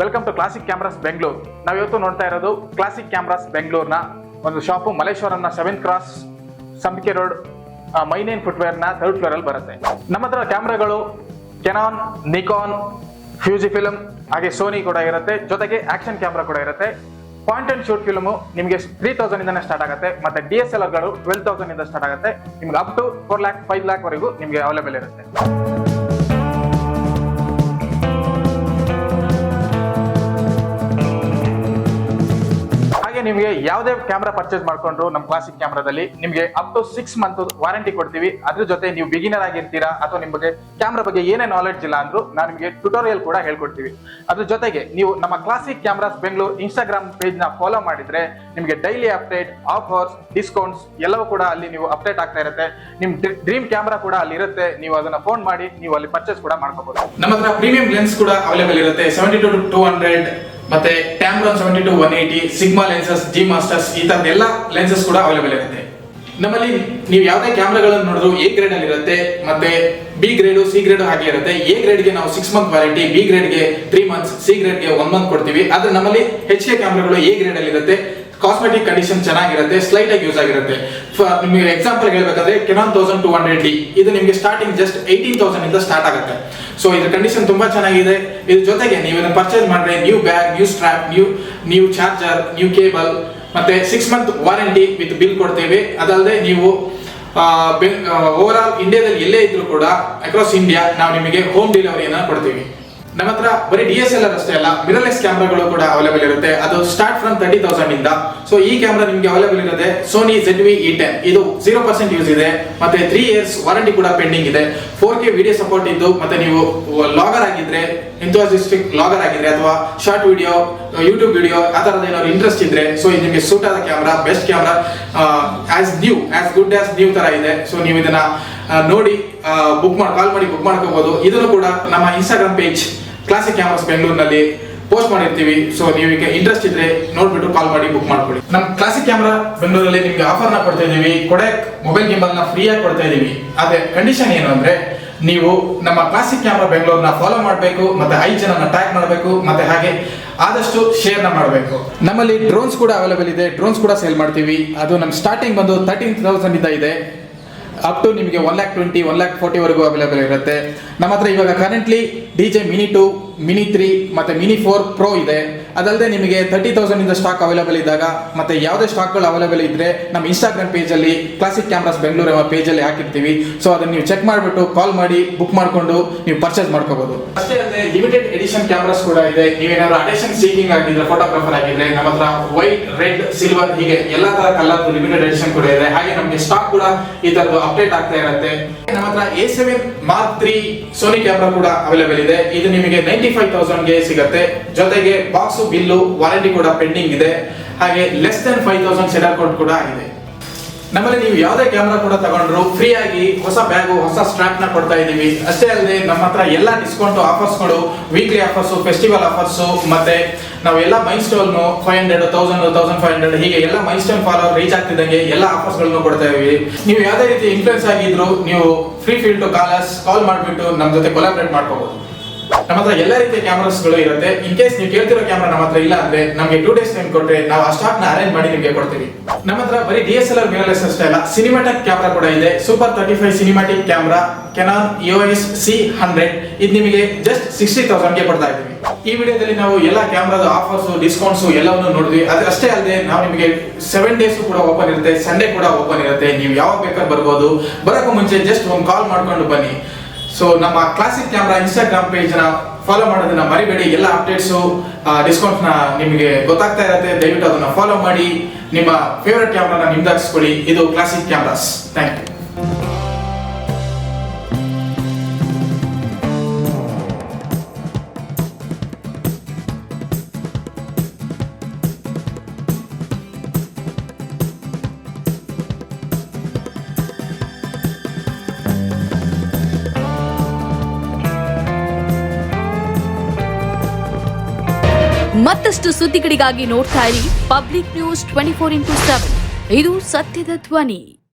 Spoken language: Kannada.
Welcome to classic cameras Bengaluru. ನಾವಿವತ್ತು ನೋಡ್ತಾ ಇರೋದು ಕ್ಲಾಸಿಕ್ ಕ್ಯಾಮ್ರಾಸ್ ಬೆಂಗಳೂರಿನ ಒಂದು ಶಾಪು ಮಲ್ಲೇಶ್ವರಂನ 7th ಕ್ರಾಸ್ ಸಂಪಿಗೆ ರೋಡ್ ಮೈನೇನ್ ಫುಟ್ವೇರ್ನ 3rd ಫ್ಲೋರ್ ಅಲ್ಲಿ ಬರುತ್ತೆ. ನಮ್ಮ ಹತ್ರ ಕ್ಯಾಮ್ರಾಗಳು ಕೆನಾನ್, ನಿಕಾನ್, ಫ್ಯೂಜಿ ಫಿಲ್ಮ್ ಹಾಗೆ ಸೋನಿ ಕೂಡ ಇರುತ್ತೆ. ಜೊತೆಗೆ ಆಕ್ಷನ್ ಕ್ಯಾಮ್ರಾ ಕೂಡ ಇರುತ್ತೆ. ಪಾಯಿಂಟ್ ಅಂಡ್ ಶೂಟ್ ಫಿಲ್ಮು ನಿಮಗೆ 3000 ಇಂದಾನೆ ಸ್ಟಾರ್ಟ್ ಆಗುತ್ತೆ. ಮತ್ತೆ DSLRಗಳು 12,000 ಇಂದ ಸ್ಟಾರ್ಟ್ ಆಗುತ್ತೆ. ನಿಮ್ಗೆ ಅಪ್ ಟು 4 lakh 5 lakh ವರೆಗೂ ನಿಮಗೆ ಅವೈಲೇಬಲ್ ಇರುತ್ತೆ. ನಿಮಗೆ ಯಾವುದೇ ಕ್ಯಾಮ್ರಾ ಪರ್ಚೇಸ್ ಮಾಡ್ಕೊಂಡ್ರು ನಮ್ಮ ಕ್ಲಾಸಿಕ್ ಕ್ಯಾಮ್ರಾದಲ್ಲಿ ನಿಮಗೆ ಅಪ್ ಟು 6 month ವಾರಂಟಿ ಕೊಡ್ತೀವಿ. ಅದ್ರ ಜೊತೆ ನೀವು ಬಿಗಿನರ್ ಆಗಿರ್ತೀರಾ ಅಥವಾ ನಿಮಗೆ ಕ್ಯಾಮ್ರಾ ಬಗ್ಗೆ ಏನೇ ನಾಲೆಡ್ಜ್ ಇಲ್ಲ ಅಂದ್ರೂ ನಾವು ನಿಮಗೆ ಟ್ಯುಟೋರಿಯಲ್ ಕೂಡ ಹೇಳ್ಕೊಡ್ತೀವಿ. ಅದ್ರ ಜೊತೆಗೆ ನೀವು ನಮ್ಮ classic cameras Bengaluru Instagram page ನ ಫಾಲೋ ಮಾಡಿದ್ರೆ ನಿಮಗೆ ಡೈಲಿ ಅಪ್ಡೇಟ್, ಆಫರ್ಸ್, ಡಿಸ್ಕೌಂಟ್ಸ್ ಎಲ್ಲವೂ ಕೂಡ ಅಲ್ಲಿ ನೀವು ಅಪ್ಡೇಟ್ ಆಗ್ತಾ ಇರುತ್ತೆ. ನಿಮ್ ಡ್ರೀಮ್ ಕ್ಯಾಮ್ರಾ ಕೂಡ ಅಲ್ಲಿ ಇರುತ್ತೆ. ನೀವು ಅದನ್ನ ಫೋನ್ ಮಾಡಿ ನೀವು ಅಲ್ಲಿ ಪರ್ಚೇಸ್ ಕೂಡ ಮಾಡ್ಕೋಬಹುದು. ನಮ್ಮ ಹತ್ರ ಪ್ರೀಮಿಯಂ ಲೆನ್ಸ್ ಕೂಡ ಅವೈಲೇಬಲ್ ಇರುತ್ತೆ. 72-200 ಮತ್ತೆ ಟ್ಯಾಮ್ರಾನ್ 70-180, ಸಿಗ್ಮಾ ಲೆನ್ಸಸ್, ಜಿ ಮಾಸ್ಟರ್ಸ್ ಈ ತರದ ಎಲ್ಲ ಲೆನ್ಸಸ್ ಕೂಡ ಅವೈಲೇಬಲ್ ಇರುತ್ತೆ. ನಮ್ಮಲ್ಲಿ ನೀವು ಯಾವುದೇ ಕ್ಯಾಮ್ರಾಗಳನ್ನು ನೋಡಿದ್ರು A ಗ್ರೇಡ್ ಅಲ್ಲಿ ಇರುತ್ತೆ, ಮತ್ತೆ B ಗ್ರೇಡ್, C ಗ್ರೇಡ್ ಹಾಗೆ ಇರುತ್ತೆ. A ಗ್ರೇಡ್ಗೆ ನಾವು 6 month warranty, B ಗ್ರೇಡ್ಗೆ 3 months, C ಗ್ರೇಡ್ಗೆ 1 month ಕೊಡ್ತೀವಿ. ಆದ್ರೆ ನಮ್ಮಲ್ಲಿ HK ಕ್ಯಾಮ್ರಾಗಳು A ಗ್ರೇಡ್ ಅಲ್ಲಿ ಇರುತ್ತೆ. ಕಾಸ್ಮೆಟಿಕ್ ಕಂಡೀಷನ್ ಚೆನ್ನಾಗಿರುತ್ತೆ, ಸ್ಲೈಟ್ ಆಗಿ ಯೂಸ್ ಆಗಿರುತ್ತೆ. ನಿಮಗೆ ಎಕ್ಸಾಂಪಲ್ ಹೇಳ್ಬೇಕಾದ್ರೆ ಕೆನಾನ್ 1200D ಇದು ನಿಮಗೆ ಸ್ಟಾರ್ಟಿಂಗ್ ಜಸ್ಟ್ 18,000 ಇಂದ ಸ್ಟಾರ್ಟ್ ಆಗುತ್ತೆ. ಸೊ ಇದ್ರ ಕಂಡೀಷನ್ ತುಂಬಾ ಚೆನ್ನಾಗಿದೆ. ಇದ್ರ ಜೊತೆಗೆ ನೀವು ಇದನ್ನ ಪರ್ಚೇಸ್ ಮಾಡಿದ್ರೆ new bag, new strap, new charger, new cable ಮತ್ತೆ 6 month ವಾರಂಟಿ ವಿತ್ ಬಿಲ್ ಕೊಡ್ತೇವೆ. ಅದಲ್ಲದೆ ನೀವು ಓವರ್ ಆಲ್ ಇಂಡಿಯಾದಲ್ಲಿ ಎಲ್ಲೇ ಇದ್ರೂ ಕೂಡ ಅಕ್ರಾಸ್ ಇಂಡಿಯಾ ನಾವು ನಿಮಗೆ ಹೋಮ್ ಡೆಲಿವರಿಯನ್ನ ಕೊಡ್ತೀವಿ. ನಮ್ಮ ಹತ್ರ ಬರೀ DSLR ಅಷ್ಟೇ ಅಲ್ಲ, ಮಿರರ್ಲೆಸ್ ಕ್ಯಾಮ್ರಾಗಳು ಕೂಡ ಅವೈಲೇಬಲ್ ಇರುತ್ತೆ. ಅದು ಸ್ಟಾರ್ಟ್ ಫ್ರಮ್ 30,000 ಇಂದ. ಸೊ ಈ ಕ್ಯಾಮ್ರಾ ನಿಮಗೆ ಅವೈಲೇಬಲ್ ಇರುತ್ತೆ ಸೋನಿ ZV-E10. ಇದು 0% ಯೂಸ್ ಇದೆ, ಮತ್ತೆ 3 years ವಾರಂಟಿ ಕೂಡ ಪೆಂಡಿಂಗ್ ಇದೆ. 4K ವಿಡಿಯೋ ಸಪೋರ್ಟ್ ಇದ್ದು, ಮತ್ತೆ ನೀವು ಲಾಗರ್ ಆಗಿದ್ರೆ, ಎಂಥೂಸಿಯಾಸ್ಟಿಕ್ ಲಾಗರ್ ಆಗಿದ್ರೆ ಅಥವಾ ಶಾರ್ಟ್ ವಿಡಿಯೋ, ಯೂಟ್ಯೂಬ್ ವಿಡಿಯೋ ಆ ತರದ ಏನಾದ್ರು ಇಂಟ್ರೆಸ್ಟ್ ಇದ್ರೆ, ಸೊ ಇದು ನಿಮಗೆ ಸೂಟ್ ಆದ camera, best camera, as good as new ತರ ಇದೆ. ಸೊ ನೀವು ಇದನ್ನ ನೋಡಿ ಕಾಲ್ ಮಾಡಿ ಬುಕ್ ಮಾಡ್ಕೋಬಹುದು. ಇದನ್ನು ಕೂಡ ನಮ್ಮ ಇನ್ಸ್ಟಾಗ್ರಾಮ್ ಪೇಜ್ ಕ್ಲಾಸಿಕ್ ಕ್ಯಾಮ್ರಾಸ್ ಬೆಂಗಳೂರಿನಲ್ಲಿ ಪೋಸ್ಟ್ ಮಾಡಿರ್ತೀವಿ. ಸೊ ನೀವು ಈಗ ಇಂಟ್ರೆಸ್ಟ್ ಇದ್ರೆ ನೋಡ್ಬಿಟ್ಟು ಕಾಲ್ ಮಾಡಿ ಬುಕ್ ಮಾಡ್ಕೊಳ್ಳಿ. ನಮ್ಮ ಕ್ಲಾಸಿಕ್ ಕ್ಯಾಮ್ರಾ ಬೆಂಗಳೂರಲ್ಲಿ ನಿಮ್ಗೆ ಆಫರ್ ನ ಕೊಡ್ತಾ ಇದೀವಿ. ಕೊಡೆಕ್ ಮೊಬೈಲ್ ಗಿಂಬಲ್ ನ ಫ್ರೀ ಆಗಿ ಕೊಡ್ತಾ ಇದೀವಿ. ಅದೇ ಕಂಡೀಷನ್ ಏನು ಅಂದ್ರೆ, ನೀವು ನಮ್ಮ ಕ್ಲಾಸಿಕ್ ಕ್ಯಾಮ್ರಾ ಬೆಂಗಳೂರನ್ನ ಫಾಲೋ ಮಾಡಬೇಕು, ಮತ್ತೆ 5 ಜನನ ಟ್ಯಾಗ್ ಮಾಡಬೇಕು, ಮತ್ತೆ ಹಾಗೆ ಆದಷ್ಟು ಶೇರ್ ನ ಮಾಡಬೇಕು. ನಮ್ಮಲ್ಲಿ ಡ್ರೋನ್ಸ್ ಕೂಡ ಅವೈಲೇಬಲ್ ಇದೆ. ಡ್ರೋನ್ಸ್ ಕೂಡ ಸೇಲ್ ಮಾಡ್ತೀವಿ. ಅದು ನಮ್ಮ ಸ್ಟಾರ್ಟಿಂಗ್ ಬಂದು 13,000 ಇಂದ ಇದೆ, ಅಪ್ ಟು ನಿಮಗೆ 1,20,000 1,40,000 ವರೆಗೂ ಅವೈಲೇಬಲ್ ಇರುತ್ತೆ. ನಮ್ಮ ಹತ್ರ ಇವಾಗ ಕರೆಂಟ್ಲಿ DJI Mini 2, Mini 3 ಮತ್ತೆ Mini 4 Pro ಇದೆ. ಅದಲ್ಲದೆ ನಿಮಗೆ 30,000 ಇಂದ ಸ್ಟಾಕ್ ಅವೈಲೇಬಲ್ ಇದ್ದಾಗ ಮತ್ತೆ ಯಾವುದೇ ಸ್ಟಾಕ್ಗಳು ಅವೈಲೇಬಲ್ ಇದ್ರೆ ನಮ್ಮ ಇನ್ಸ್ಟಾಗ್ರಾಮ್ ಪೇಜ್ ಅಲ್ಲಿ ಕ್ಲಾಸಿಕ್ ಕ್ಯಾಮ್ರಾಸ್ ಬೆಂಗಳೂರು ಎಂಬ ಪೇಜ್ ಅಲ್ಲಿ ಹಾಕಿರ್ತೀವಿ. ಸೊ ಅದನ್ನ ನೀವು ಚೆಕ್ ಮಾಡಿಬಿಟ್ಟು ಕಾಲ್ ಮಾಡಿ ಬುಕ್ ಮಾಡ್ಕೊಂಡು ನೀವು ಪರ್ಚೇಸ್ ಮಾಡ್ಕೋಬಹುದು. ಅಷ್ಟೇ ಅಲ್ಲದೆ ಲಿಮಿಟೆಡ್ ಎಡಿಷನ್ ಕ್ಯಾಮ್ರಾಸ್ ಕೂಡ ಇದೆ. ನೀವೇನಾದ್ರು ಅಟೆನ್ಷನ್ ಸೀಕಿಂಗ್ ಆಗಿದ್ರೆ, ಫೋಟೋಗ್ರಾಫರ್ ಆಗಿದ್ರೆ, ನಮ್ಮ ಹತ್ರ ವೈಟ್, ರೆಡ್, ಸಿಲ್ವರ್ ಹೀಗೆ ಎಲ್ಲಾ ತರ ಕಲರ್ ಲಿಮಿಟೆಡ್ ಎಡಿಷನ್ ಕೂಡ ಇದೆ. ಹಾಗೆ ನಮಗೆ ಸ್ಟಾಕ್ ಕೂಡ ಈ ತರದ್ದು ಅಪ್ಡೇಟ್ ಆಗ್ತಾ ಇರುತ್ತೆ. ನಮ್ಮ ಹತ್ರ A7 Mark III Sony camera ಕೂಡ ಅವೈಲೇಬಲ್ ಇದೆ. ಇದು ನಿಮಗೆ 95,000ಗೆ ಸಿಗುತ್ತೆ. ಜೊತೆಗೆ ಬಾಕ್ಸ್, ಬಿಲ್ಲು, ವಾರಂಟಿ ಕೂಡ ಪೆಂಡಿಂಗ್ ಇದೆ. ಹಾಗೆ ಲೆಸ್ ದನ್ 5,000 ಸೆಡರ್ ಕೋಡ್ ಕೂಡ ಆಗಿದೆ. ನಮ್ಮಲ್ಲಿ ನೀವು ಯಾವುದೇ ಕ್ಯಾಮ್ರಾ ಕೂಡ ತಗೊಂಡ್ರು ಫ್ರೀ ಆಗಿ ಹೊಸ ಬ್ಯಾಗು, ಹೊಸ ಸ್ಟ್ರಾಪ್ ನ ಕೊಡ್ತಾ ಇದೀವಿ. ಅಷ್ಟೇ ಅಲ್ಲದೆ ನಮ್ಮ ಹತ್ರ ಎಲ್ಲ ಡಿಸ್ಕೌಂಟ್ ಆಫರ್ಸ್ಗಳು, ವೀಕ್ಲಿ ಆಫರ್ಸ್, ಫೆಸ್ಟಿವಲ್ ಆಫರ್ಸ್, ಮತ್ತೆ ನಾವು ಎಲ್ಲ ಮೈಲ್ಸ್ಟೋನ್ 500, 1000, 1500 ಹೀಗೆ ಎಲ್ಲ ಮೈಲ್ಸ್ಟೋನ್ ಫಾಲೋವರ್ ರೀಚ್ ಆಗ್ತಿದ್ದಂಗೆ ಎಲ್ಲ ಆಫರ್ಸ್ ಗಳನ್ನು ಕೊಡ್ತಾ ಇದೀವಿ. ನೀವು ಯಾವುದೇ ರೀತಿ ಇನ್ಫ್ಲೂಯೆನ್ಸ್ ಆಗಿದ್ರು ನೀವು ಫ್ರೀ ಫೀಲ್ ಟು ಕಾಲ್ ಮಾಡಿಬಿಟ್ಟು ನಮ್ಮ ಜೊತೆ ಕೊಲಾಬ್ರೇಟ್ ಮಾಡ್ಕೋಬಹುದು. ನಮ್ಮ ಹತ್ರ ಎಲ್ಲ ರೀತಿಯ ಕ್ಯಾಮ್ರಾಸ್ಗಳು ಇರುತ್ತೆ. ಇನ್ ಕೇಸ್ ನೀವು ಕೇಳ್ತಿರೋ ಕ್ಯಾಮ್ರಾ ನಮ್ಮ ಹತ್ರ ಇಲ್ಲ ಅಂದ್ರೆ ನಮಗೆ 2 days ಟೈಮ್ ಕೊಟ್ರೆ ನಾವು ಆ ಸ್ಟಾಕ್ ನ ಅರೇಂಜ್ ಮಾಡಿ ನಿಮಗೆ ಕೊಡ್ತೀವಿ. ನಮ್ಮ ಹತ್ರ ಬರೀ DSLR ಮಿರರ್ಲೆಸ್ ಅಷ್ಟೇ ಅಲ್ಲ, ಸಿನಿಮ್ಯಾಟಿಕ್ ಕ್ಯಾಮ್ರಾ ಕೂಡ ಇದೆ. Super 35 cinematic camera Canon EOS C100 ಇದು ನಿಮಗೆ ಜಸ್ಟ್ 60,000ಗೆ ಕೊಡ್ತಾ ಇದ್ದೀವಿ. ಈ ವಿಡಿಯೋದಲ್ಲಿ ನಾವು ಎಲ್ಲ ಕ್ಯಾಮ್ರಾದ ಆಫರ್ಸ್, ಡಿಸ್ಕೌಂಟ್ಸ್ ಎಲ್ಲವನ್ನು ನೋಡಿದ್ವಿ. ಅಷ್ಟೇ ಅಲ್ಲದೆ ನಾವು ನಿಮಗೆ 7 days ಕೂಡ ಓಪನ್ ಇರುತ್ತೆ, ಸಂಡೇ ಕೂಡ ಓಪನ್ ಇರುತ್ತೆ. ನೀವು ಯಾವಾಗ ಬೇಕಾದ್ರೂ ಬರ್ಬೋದು. ಬರೋಕ್ಕೂ ಮುಂಚೆ ಜಸ್ಟ್ ಒಂದು ಕಾಲ್ ಮಾಡ್ಕೊಂಡು ಬನ್ನಿ. ಸೊ ನಮ್ಮ ಕ್ಲಾಸಿಕ್ ಕ್ಯಾಮ್ರಾ ಇನ್ಸ್ಟಾಗ್ರಾಮ್ ಪೇಜ್ ನ ಫಾಲೋ ಮಾಡೋದನ್ನ ಮರಿಬೇಡಿ. ಎಲ್ಲ ಅಪ್ಡೇಟ್ಸು, ಡಿಸ್ಕೌಂಟ್ ನ ನಿಮಗೆ ಗೊತ್ತಾಗ್ತಾ ಇರುತ್ತೆ. ದಯವಿಟ್ಟು ಅದನ್ನ ಫಾಲೋ ಮಾಡಿ ನಿಮ್ಮ ಫೇವರೆಟ್ ಕ್ಯಾಮ್ರಾನ ನಿಮ್ದಾಗಿಸ್ಕೊಳ್ಳಿ. ಇದು ಕ್ಲಾಸಿಕ್ ಕ್ಯಾಮ್ರಾಸ್. Thank you. ಮತ್ತಷ್ಟು ಸುದ್ದಿಗಳಿಗಾಗಿ ನೋಡ್ತಾ ಇರಿ ಪಬ್ಲಿಕ್ ನ್ಯೂಸ್ 24x7. ಇದು ಸತ್ಯದ ಧ್ವನಿ.